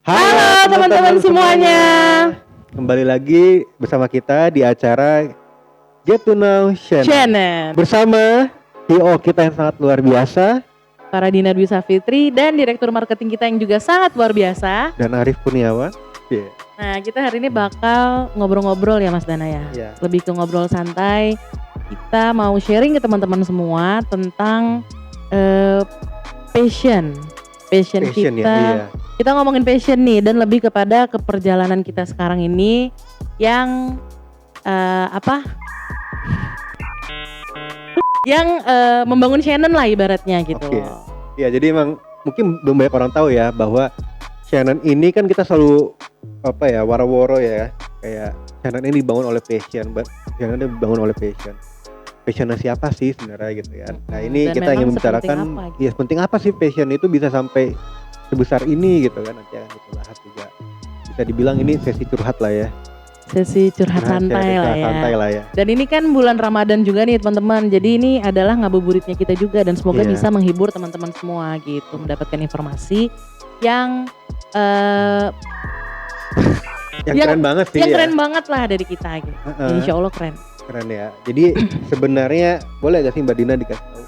Halo teman-teman semuanya. Kembali lagi bersama kita di acara Get to Know Channel. Shannon, Bersama PO kita yang sangat luar biasa Faradina Dwi Safitri dan Direktur Marketing kita yang juga sangat luar biasa. dan Arif Kurniawan. Yeah. Nah, kita hari ini bakal ngobrol-ngobrol ya Mas Dana ya. Yeah. Lebih ke ngobrol santai. Kita mau sharing ke teman-teman semua tentang passion kita. Ya, iya. Kita ngomongin passion nih dan lebih kepada keperjalanan kita sekarang ini yang yang membangun Shannon lah ibaratnya gitu. Oke. Ya, jadi emang mungkin belum banyak orang tahu ya bahwa Shannon ini kan kita selalu waro-waro ya, kayak Shannon ini dibangun oleh passion, Shannon ini dibangun oleh passion. Passionnya siapa sih sebenarnya gitu ya. Nah, ini Dan kita ingin memang membicarakan gitu. ya penting apa sih passion itu bisa sampai sebesar ini gitu kan, nanti akan kita bahas juga. Bisa dibilang ini sesi curhat lah ya. Sesi curhat santai lah ya. Dan ini kan bulan Ramadan juga nih teman-teman. Jadi ini adalah ngabuburitnya kita juga dan semoga bisa menghibur teman-teman semua gitu, mendapatkan informasi yang keren banget sih. Yang keren banget lah dari kita gitu. Insya Allah keren ya. Jadi sebenarnya boleh gak sih Mbak Dina dikasih tahu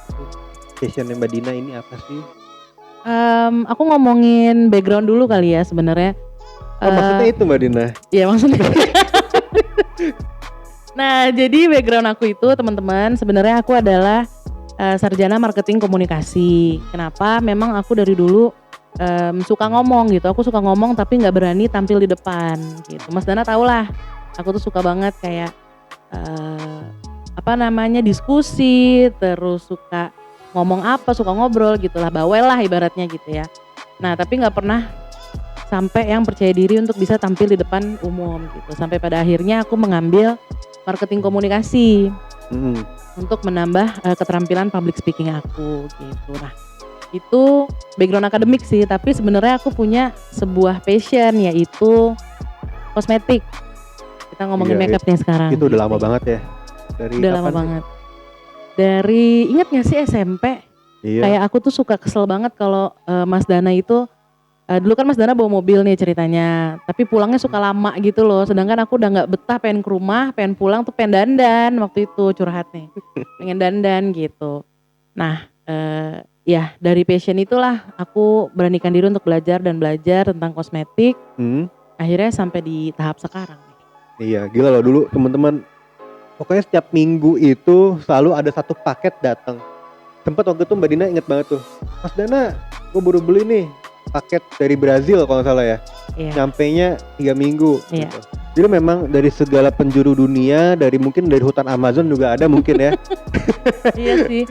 passionnya Mbak Dina ini apa sih? Aku ngomongin background dulu kali ya sebenarnya. Maksudnya itu Mbak Dina? Iya maksudnya. Nah, jadi background aku itu teman-teman, sebenarnya aku adalah sarjana marketing komunikasi. Kenapa? Memang aku dari dulu suka ngomong gitu. Aku suka ngomong tapi nggak berani tampil di depan gitu. Mas Dana tau lah, aku tuh suka banget kayak diskusi, terus suka ngomong suka ngobrol gitulah, bawel lah ibaratnya gitu ya. Nah, tapi nggak pernah sampai yang percaya diri untuk bisa tampil di depan umum gitu. Sampai pada akhirnya aku mengambil marketing komunikasi untuk menambah keterampilan public speaking aku gitu. Nah, itu background akademik sih, tapi sebenarnya aku punya sebuah passion yaitu kosmetik. Kita ngomongin makeup nih sekarang. Itu udah lama banget ya. Udah lama banget. Dari ingat gak sih SMP? Iya. Kayak aku tuh suka kesel banget kalau Mas Dana itu dulu kan Mas Dana bawa mobil nih ceritanya, tapi pulangnya suka lama gitu loh. Sedangkan aku udah nggak betah, pengen ke rumah, pengen pulang tuh pengen dandan waktu itu curhat nih, pengen dandan gitu. Nah, ya dari passion itulah aku beranikan diri untuk belajar tentang kosmetik. Akhirnya sampai di tahap sekarang. Iya, gila loh dulu teman-teman. Pokoknya setiap minggu itu selalu ada satu paket datang. Sempet waktu itu Mbak Dina inget banget tuh, Mas Dana, gue baru beli nih paket dari Brazil kalau nggak salah ya. Iya. Nyampainya 3 minggu. Iya. Gitu. Jadi memang dari segala penjuru dunia, dari hutan Amazon juga ada mungkin ya. Iya sih.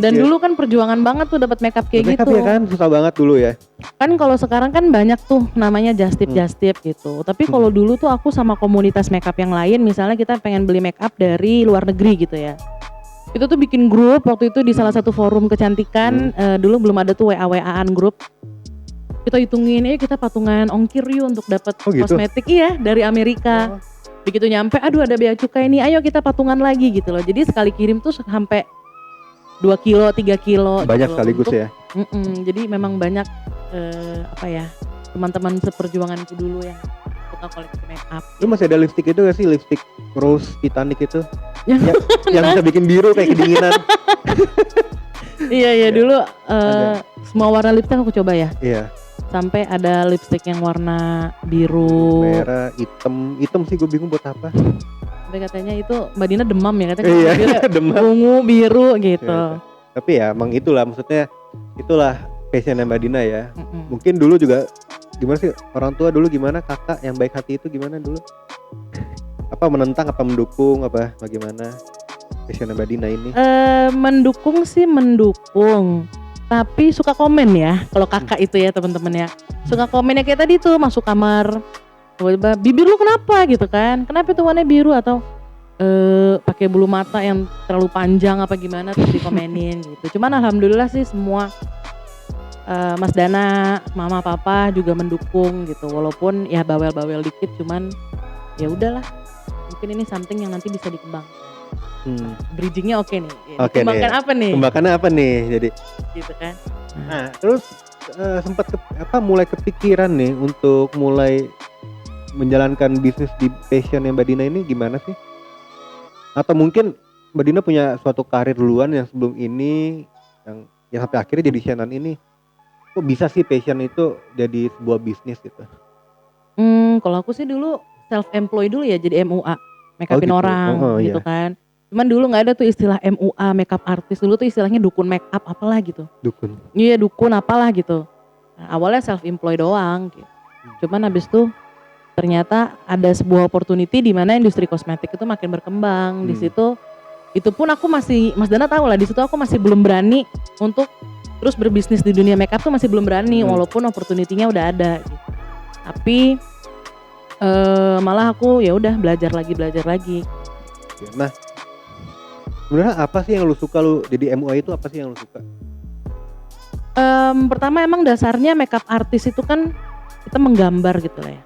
Dan dulu kan perjuangan banget tuh dapat makeup kayak gitu. Ya kan susah banget dulu ya. Kan kalau sekarang kan banyak tuh namanya just tip gitu. Tapi kalau dulu tuh aku sama komunitas makeup yang lain, misalnya kita pengen beli makeup dari luar negeri gitu ya. Itu tuh bikin grup waktu itu di salah satu forum kecantikan. Dulu belum ada tuh WA-WA-an grup. Kita hitungin, kita patungan ongkir yuk untuk dapat kosmetik. Iya, dari Amerika. Begitu nyampe, aduh ada bea cukai nih, ayo kita patungan lagi gitu loh. Jadi sekali kirim tuh sampai 2 kilo, 3 kilo. Banyak gitu sekaligus ya. Jadi memang banyak teman-teman seperjuanganku dulu yang suka koleksi make up. Lu masih ada lipstick itu gak sih, lipstick Rose Titanic itu? yang bisa bikin biru kayak kedinginan. Iya dulu semua warna lipstick aku coba ya. Iya. Sampai ada lipstick yang warna biru, merah, hitam sih gue bingung buat apa. Sampai katanya itu Mbak Dina demam ya katanya. Iya, demam. Ungu, biru gitu. Ya, tapi ya emang itulah maksudnya, itulah passionnya Mbak Dina ya. Mungkin dulu juga gimana sih orang tua dulu, gimana kakak yang baik hati itu gimana dulu? Apa menentang, apa mendukung, apa bagaimana passionnya Mbak Dina ini? Mendukung sih mendukung. Tapi suka komen ya, kalau kakak itu ya teman-teman ya. Suka komen ya kayak tadi tuh masuk kamar, bibir lu kenapa gitu kan? Kenapa tuh warnanya biru, atau pakai bulu mata yang terlalu panjang apa gimana terus dikomenin gitu. Cuman alhamdulillah sih semua Mas Dana, mama papa juga mendukung gitu. Walaupun ya bawel-bawel dikit, cuman ya udahlah. Mungkin ini something yang nanti bisa dikembangkan. Bridgingnya oke nih. Oke Kembangkan nih. apa nih? Kembangkannya apa nih? Jadi gitu kan. Nah, terus sempat mulai kepikiran nih untuk mulai menjalankan bisnis di passion Mbak Dina ini gimana sih? Atau mungkin Mbak Dina punya suatu karir duluan yang sebelum ini yang sampai akhirnya jadi channel ini. Kok bisa sih passion itu jadi sebuah bisnis gitu? Kalau aku sih dulu self employed dulu ya, jadi MUA, make upin gitu. orang gitu Iya. kan. Cuman dulu nggak ada tuh istilah MUA, makeup artist, dulu tuh istilahnya dukun make up apalah gitu. Dukun. Iya dukun apalah gitu. Nah, awalnya self employed doang gitu. Cuman habis itu ternyata ada sebuah opportunity di mana industri kosmetik itu makin berkembang. Di situ itu pun aku masih, Mas Dana tahu lah, di situ aku masih belum berani untuk terus berbisnis di dunia makeup tuh masih belum berani, walaupun opportunity-nya udah ada gitu. Tapi malah aku ya udah belajar lagi. Nah, sebenarnya apa sih yang lu suka, lu jadi MUA itu apa sih yang lu suka? Pertama emang dasarnya makeup artist itu kan kita menggambar gitu lah ya.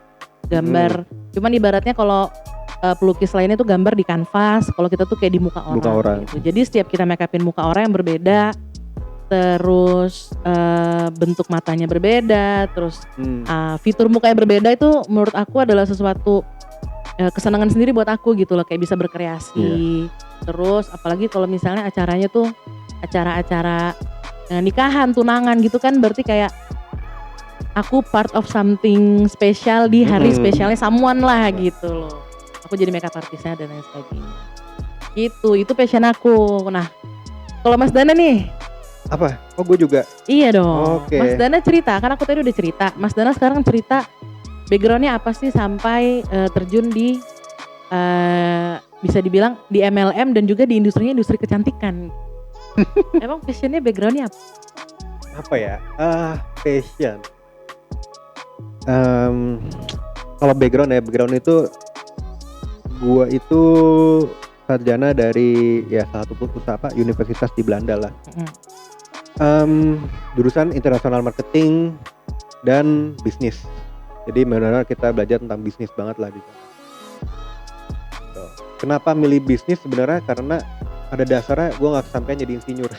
Gambar. Cuman ibaratnya kalau pelukis lainnya tuh gambar di kanvas, kalau kita tuh kayak di muka orang. Gitu. Jadi setiap kita make upin muka orang yang berbeda, terus bentuk matanya berbeda, terus fitur mukanya berbeda, itu menurut aku adalah sesuatu kesenangan sendiri buat aku gitu loh, kayak bisa berkreasi. Terus apalagi kalau misalnya acaranya tuh acara-acara nikahan, tunangan gitu kan, berarti kayak aku part of something special di hari spesialnya someone lah gitu loh. Aku jadi makeup artisnya dan lain sebagainya. Gitu, itu passion aku. Nah, kalau Mas Dana nih? Apa? Oh, gue juga. Iya dong. Oke. Mas Dana cerita, kan aku tadi udah cerita. Mas Dana sekarang cerita backgroundnya apa sih sampai terjun di bisa dibilang di MLM dan juga di industri kecantikan. Emang passionnya backgroundnya apa? Apa ya? Passion. Kalau background itu gua itu sarjana dari ya salah satu universitas di Belanda lah. Jurusan international marketing dan bisnis. Jadi benar-benar kita belajar tentang bisnis banget lah di sana. Kenapa milih bisnis sebenarnya? Karena pada dasarnya gue nggak kesampaian jadi insinyur.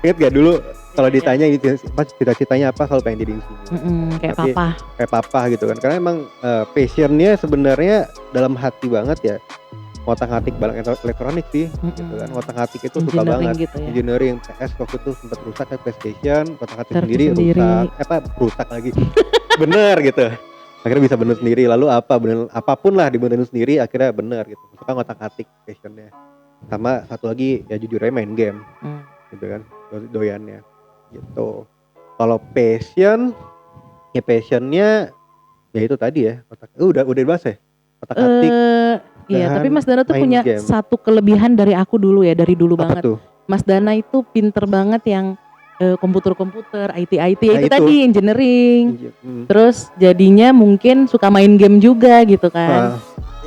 Ingat gak dulu kalau ditanya gitu, cita-citanya apa, selalu pengen jadi insinyur. Kayak papa gitu kan. Karena emang passionnya sebenarnya dalam hati banget ya. Ngotak-ngatik barang elektronik sih, gitu kan. Ngotak-ngatik itu suka banget. Gitu ya. Engineering, PS waktu itu sempat rusak kayak PlayStation, ngotak-ngatik sendiri rusak. Rusak lagi. Bener gitu. Akhirnya bisa bener sendiri, lalu apapun lah dibenerin sendiri, akhirnya bener gitu. Suka ngotak-ngatik passionnya. Sama satu lagi ya jujur aja main game, gitu kan, doyannya gitu. Kalau passionnya ya itu tadi ya, udah dibahas ya, ngotak-ngatik. Iya, tapi Mas Dana tuh punya satu kelebihan dari aku dulu ya, dari dulu banget. Tuh? Mas Dana itu pinter banget yang komputer, IT itu tadi engineering. Terus jadinya mungkin suka main game juga gitu kan.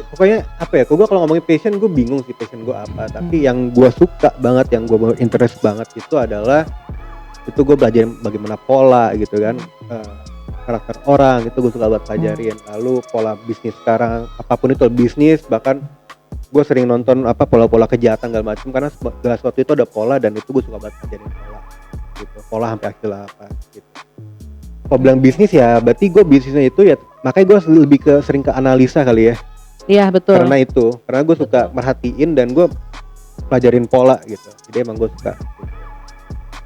Pokoknya apa ya, gue kalau ngomongin passion gue bingung sih passion gue apa. Tapi yang gue suka banget, yang gue interest banget itu adalah itu gue belajar bagaimana pola gitu kan, karakter orang itu gue suka banget pelajarin. Lalu pola bisnis sekarang, apapun itu bisnis, bahkan gue sering nonton pola-pola kejahatan segala macam, karena segala sesuatu itu ada pola dan itu gue suka banget pelajarin pola gitu, pola sampai akhirnya apa gitu. Kalau bilang bisnis ya berarti gue bisnisnya itu ya, makanya gue lebih sering ke analisa kali ya. Iya betul. Karena gue suka merhatiin dan gue pelajarin pola gitu, jadi emang gue suka gitu.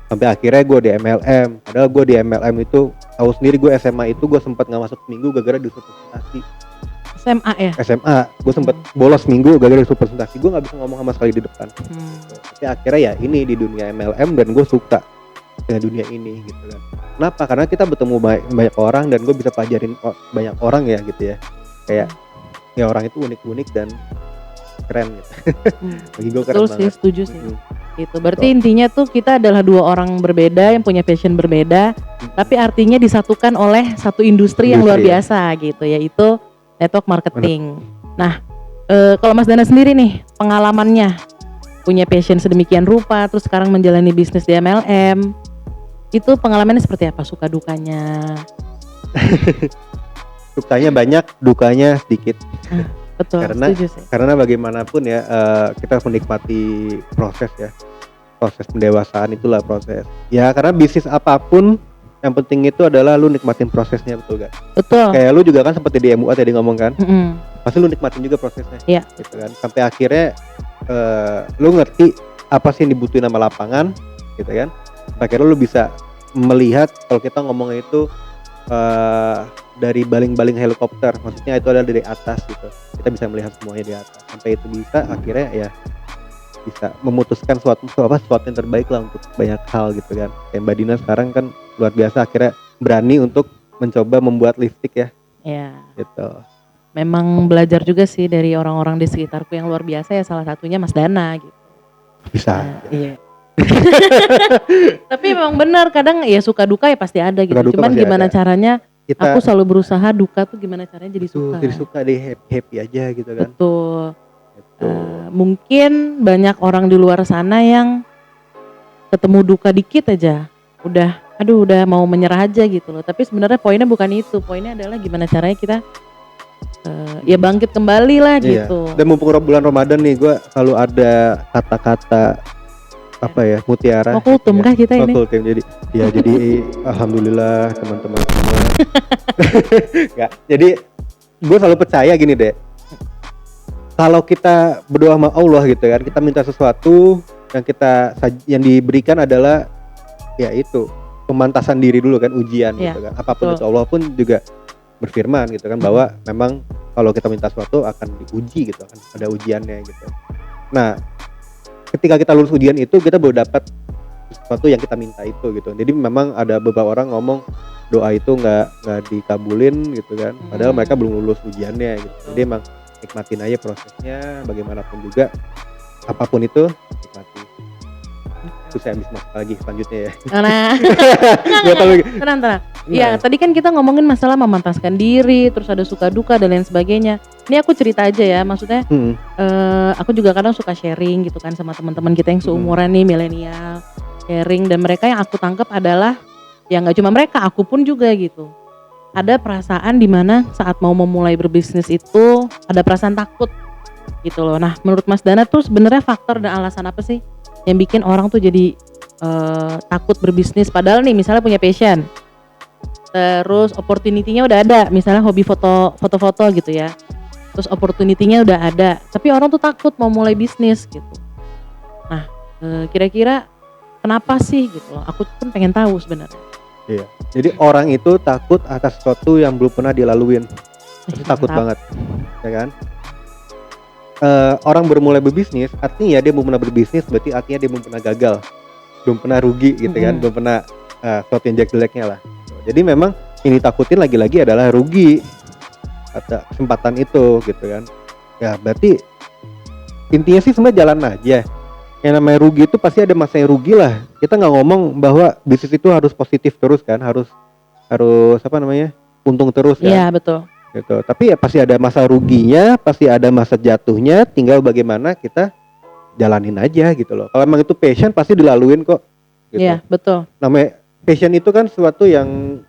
Sampai akhirnya gue di MLM, padahal gue di MLM itu tahu sendiri, gue SMA itu gue sempat nggak masuk minggu gara-gara disuruh presentasi. SMA ya? SMA, gue sempat bolos minggu gara-gara disuruh presentasi, gue nggak bisa ngomong sama sekali di depan. Tapi akhirnya ya ini di dunia MLM dan gue suka dengan dunia ini gitu kan. Kenapa? Karena kita bertemu banyak orang dan gue bisa pelajarin banyak orang ya gitu ya. Kayak ya orang itu unik-unik dan keren gitu. Bagi gue keren banget. Betul sih, setuju sih. Itu berarti intinya tuh kita adalah dua orang berbeda yang punya passion berbeda, tapi artinya disatukan oleh satu industri yang luar biasa gitu, yaitu network marketing. Nah, kalau Mas Dana sendiri nih pengalamannya punya passion sedemikian rupa, terus sekarang menjalani bisnis di MLM, itu pengalamannya seperti apa? Suka dukanya? Sukanya banyak, dukanya sedikit. Betul, karena bagaimanapun ya kita menikmati proses ya. proses pendewasaan itulah proses. Ya karena bisnis apapun yang penting itu adalah lu nikmatin prosesnya, betul gak? Betul. Kayak lu juga kan seperti di MUA tadi ngomong kan, Mm-mm. pasti lu nikmatin juga prosesnya. Iya. Gitu kan. Sampai akhirnya lu ngerti apa sih yang dibutuhin sama lapangan, gitu kan. Sampai akhirnya lu bisa melihat kalau kita ngomongnya itu dari baling-baling helikopter, maksudnya itu adalah dari atas gitu. Kita bisa melihat semuanya di atas. Sampai itu bisa akhirnya ya bisa memutuskan sesuatu yang terbaik lah untuk banyak hal gitu kan. Kayak Mbak Dina sekarang kan luar biasa, akhirnya berani untuk mencoba membuat lipstick ya. Iya. Gitu. Memang belajar juga sih dari orang-orang di sekitarku yang luar biasa ya, salah satunya Mas Dana gitu. Bisa. Iya. Tapi memang benar, kadang ya suka duka ya pasti ada gitu. Suka duka Cuman pasti gimana ada. caranya Kita aku selalu berusaha, duka tuh gimana caranya jadi suka. jadi suka deh, happy aja gitu kan. Betul. Gitu. Mungkin banyak orang di luar sana yang ketemu duka dikit aja udah mau menyerah aja gitu loh. Tapi sebenarnya poinnya bukan itu. Poinnya adalah gimana caranya kita ya bangkit kembali lah gitu. Dan mumpung bulan Ramadan nih, gue selalu ada kata-kata apa ya, mutiara. Kultum kah kita ini? Kultum. Jadi alhamdulillah teman-teman semua. Enggak. Jadi gue selalu percaya gini deh. Kalau kita berdoa sama Allah gitu kan, kita minta sesuatu yang diberikan adalah ya itu pemantasan diri dulu kan, ujian gitu kan. Apapun itu, Allah pun juga berfirman gitu kan bahwa memang kalau kita minta sesuatu akan diuji gitu, akan ada ujiannya gitu. Nah, ketika kita lulus ujian itu kita baru dapat sesuatu yang kita minta itu gitu. Jadi memang ada beberapa orang ngomong doa itu nggak dikabulin gitu kan, padahal mereka belum lulus ujiannya gitu. Jadi emang nikmatin aja prosesnya, bagaimanapun juga apapun itu nikmati. Itu saya habis masuk lagi selanjutnya ya. Nah, tenang. Ya tadi kan kita ngomongin masalah memantaskan diri, terus ada suka duka dan lain sebagainya. Ini aku cerita aja ya, maksudnya aku juga kadang suka sharing gitu kan sama teman-teman kita yang seumuran nih, milenial, sharing, dan mereka yang aku tangkap adalah ya nggak cuma mereka, aku pun juga gitu. Ada perasaan dimana saat mau memulai berbisnis itu ada perasaan takut gitu loh. Nah, menurut Mas Dana tuh sebenarnya faktor dan alasan apa sih yang bikin orang tuh jadi takut berbisnis, padahal nih misalnya punya passion, terus opportunity-nya udah ada, misalnya hobi foto-foto gitu ya, terus opportunity-nya udah ada, tapi orang tuh takut mau mulai bisnis gitu. Nah, kira-kira kenapa sih gitu loh, aku pun pengen tahu sebenarnya. Iya, jadi orang itu takut atas sesuatu yang belum pernah dilaluin, itu takut banget, ya kan? Orang bermulai berbisnis, artinya dia belum pernah berbisnis, berarti artinya dia belum pernah gagal, belum pernah rugi gitu kan, belum pernah sesuatu yang jelek-jeleknya lah. Jadi memang ini takutin lagi-lagi adalah rugi atau kesempatan itu gitu kan. Ya berarti intinya sih sebenarnya jalan aja. Yang namanya rugi itu pasti ada masanya rugi lah. Kita nggak ngomong bahwa bisnis itu harus positif terus kan, harus untung terus kan. Iya betul. Gitu. Tapi ya pasti ada masa ruginya, pasti ada masa jatuhnya, tinggal bagaimana kita jalanin aja gitu loh. Kalau emang itu passion pasti dilaluin kok. Gitu. Iya betul. Namanya passion itu kan sesuatu yang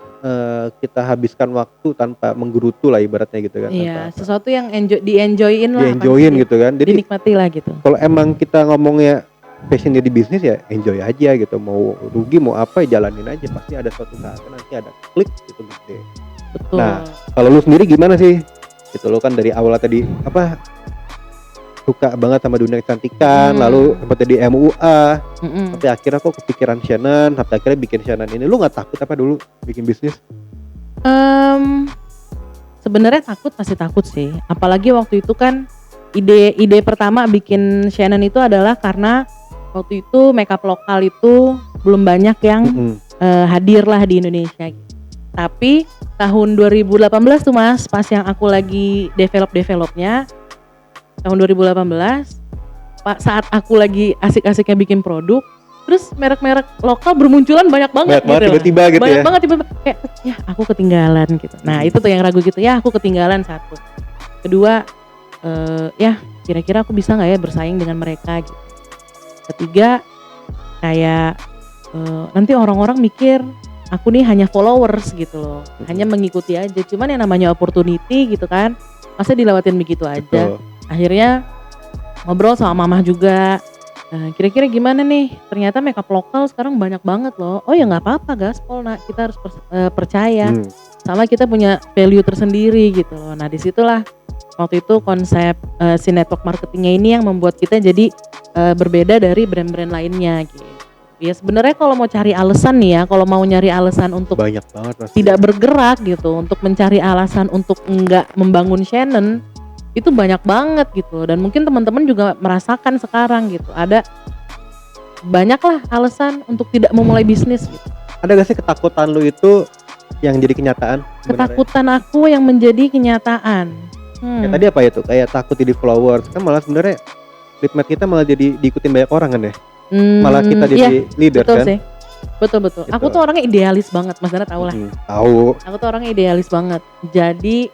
kita habiskan waktu tanpa menggerutu lah ibaratnya gitu kan. Iya, sesuatu yang di-enjoyin lah. Di-enjoyin gitu kan. Jadi dinikmati lah gitu. Kalau emang kita ngomongnya passionnya di bisnis ya enjoy aja gitu. Mau rugi mau apa ya jalanin aja. Pasti ada suatu saat nanti ada klik gitu gede. Betul. Nah, kalau lu sendiri gimana sih? Gitu lo kan dari awal tadi suka banget sama dunia kecantikan, lalu seperti di MUA, tapi akhirnya kok kepikiran Shannon, sampai akhirnya bikin Shannon ini. Lu nggak takut apa dulu bikin bisnis? Sebenarnya pasti takut sih. Apalagi waktu itu kan ide pertama bikin Shannon itu adalah karena waktu itu makeup lokal itu belum banyak yang hadir lah di Indonesia. Tapi tahun 2018 tuh Mas, pas yang aku lagi developnya tahun 2018, saat aku lagi asik-asiknya bikin produk, terus merek-merek lokal bermunculan banyak banget gitu. Tiba-tiba gitu banyak banget tiba-tiba kayak ya aku ketinggalan gitu. Nah itu tuh yang ragu gitu, ya aku ketinggalan satu. Kedua ya kira-kira aku bisa gak ya bersaing dengan mereka gitu. Ketiga kayak nanti orang-orang mikir aku nih hanya followers gitu loh, hanya mengikuti aja. Cuman yang namanya opportunity gitu kan, masa dilewatin begitu aja. Betul. Akhirnya ngobrol sama mamah juga, Kira-kira gimana nih? Ternyata makeup lokal sekarang banyak banget loh. Oh ya nggak apa-apa gaspol nak, kita harus percaya. Sama kita punya value tersendiri gitu loh. Nah disitulah waktu itu konsep si network marketingnya ini yang membuat kita jadi berbeda dari brand-brand lainnya gitu. Ya sebenarnya kalau mau cari alasan nih ya, kalau mau nyari alasan untuk Banyak banget pasti. tidak bergerak gitu, untuk mencari alasan untuk enggak membangun channel, itu banyak banget gitu. Dan mungkin teman-teman juga merasakan sekarang gitu, ada banyaklah alasan untuk tidak memulai bisnis gitu. Ada gak sih ketakutan lu itu yang jadi kenyataan sebenarnya? Ketakutan aku yang menjadi kenyataan. Kayak tadi apa itu? Kayak takut jadi followers. Kan malah sebenarnya lead kita malah jadi diikutin banyak orang kan ya. Malah kita jadi leader betul kan. Sih. Betul. Gitu. Aku tuh orangnya idealis banget, Mas Dana tahu lah. Tahu. Aku tuh orangnya idealis banget. Jadi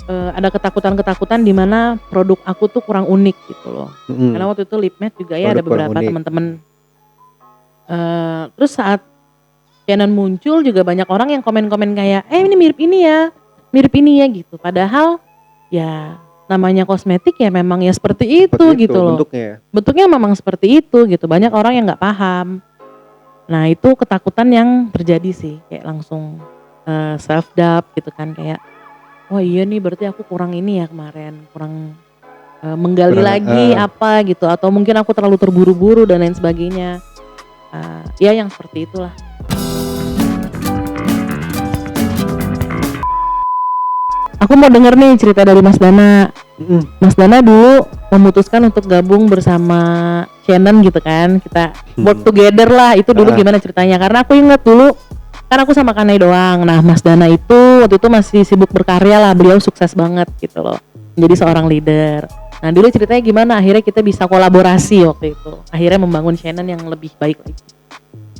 ada ketakutan-ketakutan di mana produk aku tuh kurang unik gitu loh. Karena waktu itu lip matte juga ya ada beberapa teman-teman. Terus saat channel muncul juga banyak orang yang komen-komen kayak ini mirip ini ya gitu. Padahal ya namanya kosmetik ya memang ya seperti itu gitu loh. Bentuknya memang seperti itu gitu. Banyak orang yang nggak paham. Nah itu ketakutan yang terjadi sih, kayak langsung self doubt gitu kan, kayak wah iya nih berarti aku kurang ini ya kemarin, kurang menggali lagi apa gitu, atau mungkin aku terlalu terburu-buru dan lain sebagainya. Ya yang seperti itulah. Aku mau denger nih cerita dari Mas Dana. Mas Dana dulu memutuskan untuk gabung bersama Shannon gitu kan, kita work together lah. Itu dulu gimana ceritanya? Karena aku ingat dulu kan aku sama Kanai doang. Nah Mas Dana itu waktu itu masih sibuk berkarya lah, beliau sukses banget gitu loh, menjadi seorang leader. Nah dulu ceritanya gimana akhirnya kita bisa kolaborasi waktu itu, akhirnya membangun Shannon yang lebih baik lagi.